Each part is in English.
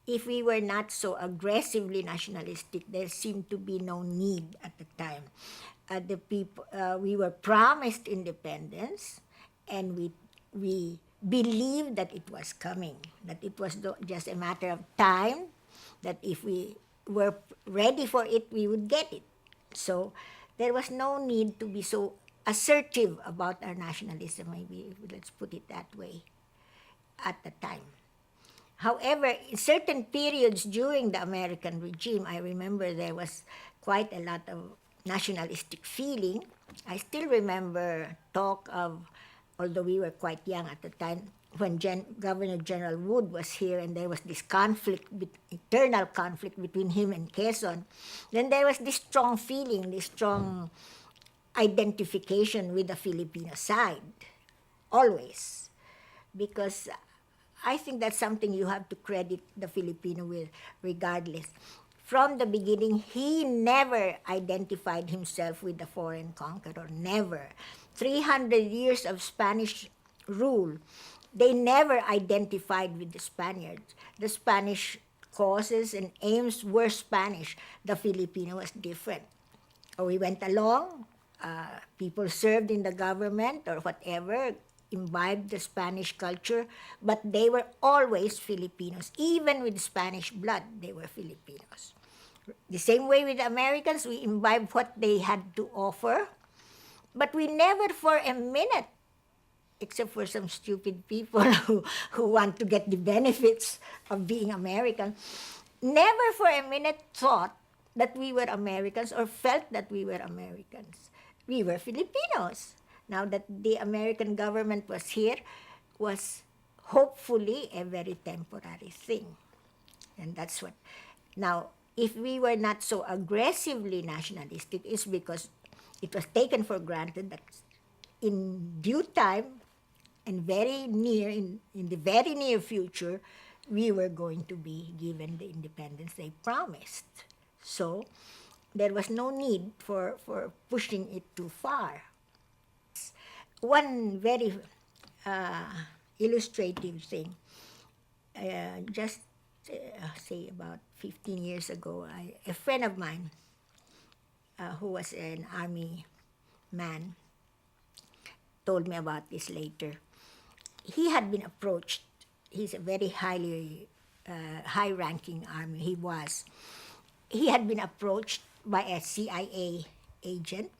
if we were not so aggressively nationalistic, there seemed to be no need at the time. The people, we were promised independence, and we believed that it was coming, that it was just a matter of time, that if we were ready for it, we would get it. So there was no need to be so assertive about our nationalism, maybe let's put it that way, at the time. However, in certain periods during the American regime, I remember there was quite a lot of nationalistic feeling. I still remember talk of, although we were quite young at the time, when Governor General Wood was here and there was this conflict, eternal conflict between him and Quezon, then there was this strong feeling, this strong identification with the Filipino side, always. Because I think that's something you have to credit the Filipino with, regardless. From the beginning, he never identified himself with the foreign conqueror, never. 300 years of Spanish rule, they never identified with the Spaniards. The Spanish causes and aims were Spanish. The Filipino was different. We went along, people served in the government or whatever, imbibed the Spanish culture, but they were always Filipinos. Even with Spanish blood, they were Filipinos. The same way with the Americans, we imbibed what they had to offer, but we never for a minute, except for some stupid people who want to get the benefits of being American, never for a minute thought that we were Americans or felt that we were Americans. We were Filipinos. Now that the American government was here, was hopefully a very temporary thing. And that's what. Now, if we were not so aggressively nationalistic, it's because it was taken for granted that in due time and very near, in the very near future, we were going to be given the independence they promised. So there was no need for pushing it too far. One very illustrative thing, just say about 15 years ago, a friend of mine who was an army man told me about this later. He had been approached. He's a very high-ranking army. He had been approached by a CIA agent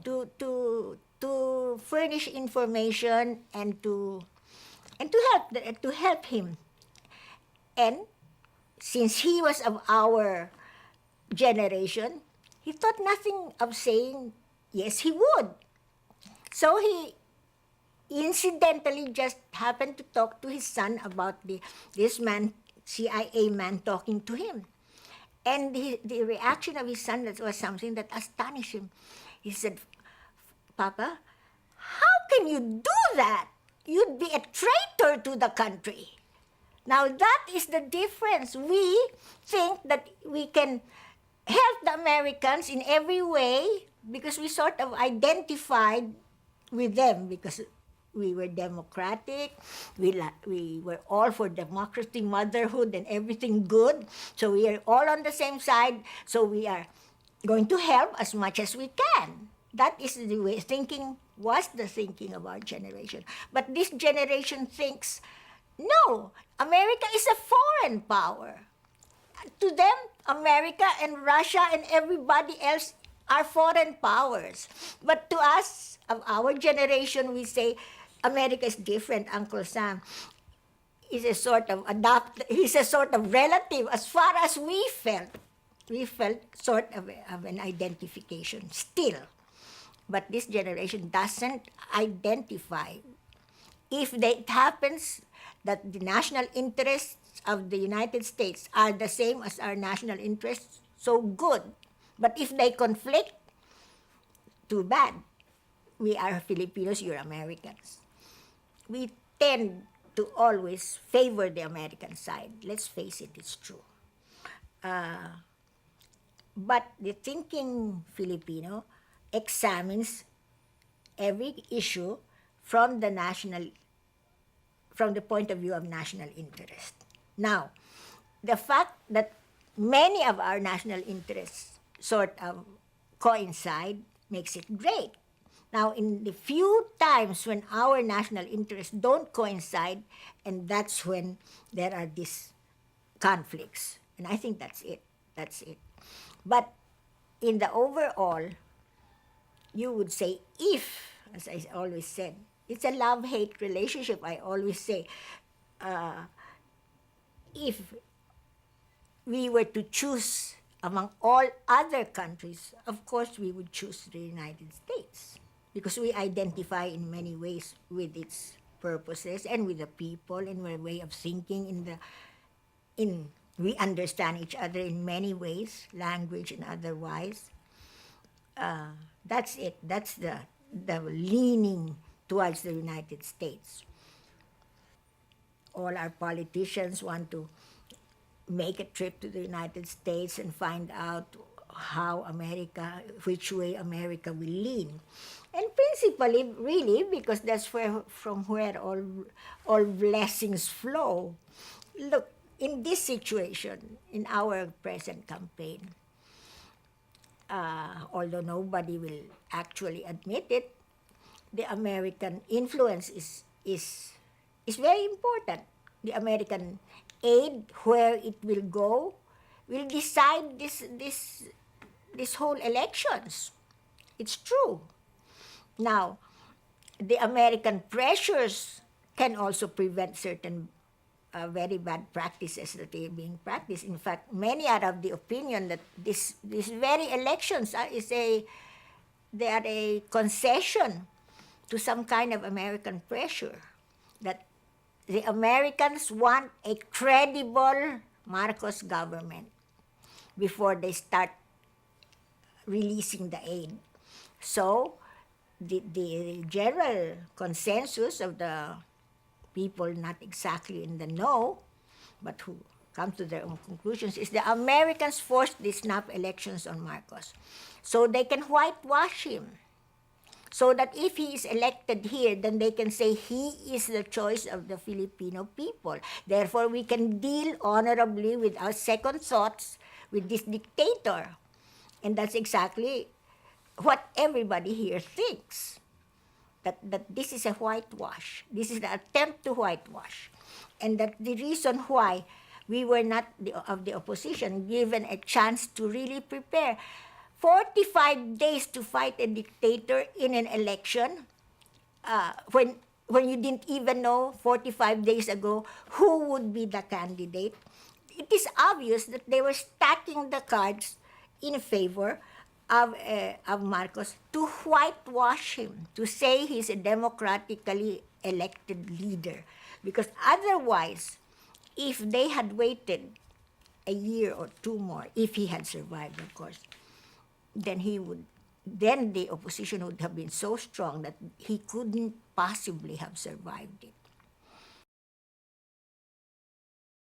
to furnish information and to help him. And since he was of our generation, he thought nothing of saying yes, he would. So he incidentally just happened to talk to his son about this man, CIA man, talking to him. And the reaction of his son was something that astonished him. He said, "Papa, how can you do that? You'd be a traitor to the country." Now that is the difference. We think that we can help the Americans in every way because we sort of identified with them because we were democratic, we were all for democracy, motherhood, and everything good. So we are all on the same side, so we are going to help as much as we can. That is the way was the thinking of our generation. But this generation thinks, no, America is a foreign power. To them, America and Russia and everybody else are foreign powers. But to us, of our generation, we say, America is different, Uncle Sam. He's a sort of relative as far as we felt. We felt sort of an identification still. But this generation doesn't identify. If it happens that the national interests of the United States are the same as our national interests, so good. But if they conflict, too bad. We are Filipinos, you're Americans. We tend to always favor the American side. Let's face it, it's true. But the thinking Filipino examines every issue from the point of view of national interest. Now, the fact that many of our national interests sort of coincide makes it great. Now, in the few times when our national interests don't coincide, and that's when there are these conflicts. And I think that's it. That's it. But in the overall, you would say if, as I always said, it's a love-hate relationship. I always say, if we were to choose among all other countries, of course we would choose the United States because we identify in many ways with its purposes and with the people and our way of thinking we understand each other in many ways, language and otherwise. That's it. That's the leaning towards the United States. All our politicians want to make a trip to the United States and find out which way America will lean. And principally, really, because that's from where all blessings flow. Look, in this situation, in our present campaign, although nobody will actually admit it, the American influence is very important. The American aid, where it will go, will decide this whole elections. It's true. Now, the American pressures can also prevent certain very bad practices that are being practiced. In fact, many are of the opinion that these very elections are a concession to some kind of American pressure, that the Americans want a credible Marcos government before they start releasing the aid. So the general consensus of the people not exactly in the know, but who come to their own conclusions, is the Americans forced the snap elections on Marcos so they can whitewash him. So that if he is elected here, then they can say he is the choice of the Filipino people. Therefore, we can deal honorably with our second thoughts with this dictator. And that's exactly what everybody here thinks. That this is a whitewash. This is an attempt to whitewash. And that the reason why we were not of the opposition given a chance to really prepare. 45 days to fight a dictator in an election, when you didn't even know 45 days ago who would be the candidate, it is obvious that they were stacking the cards in favor of Marcos to whitewash him, to say he's a democratically elected leader. Because otherwise, if they had waited a year or two more, if he had survived, of course, then the opposition would have been so strong that he couldn't possibly have survived it.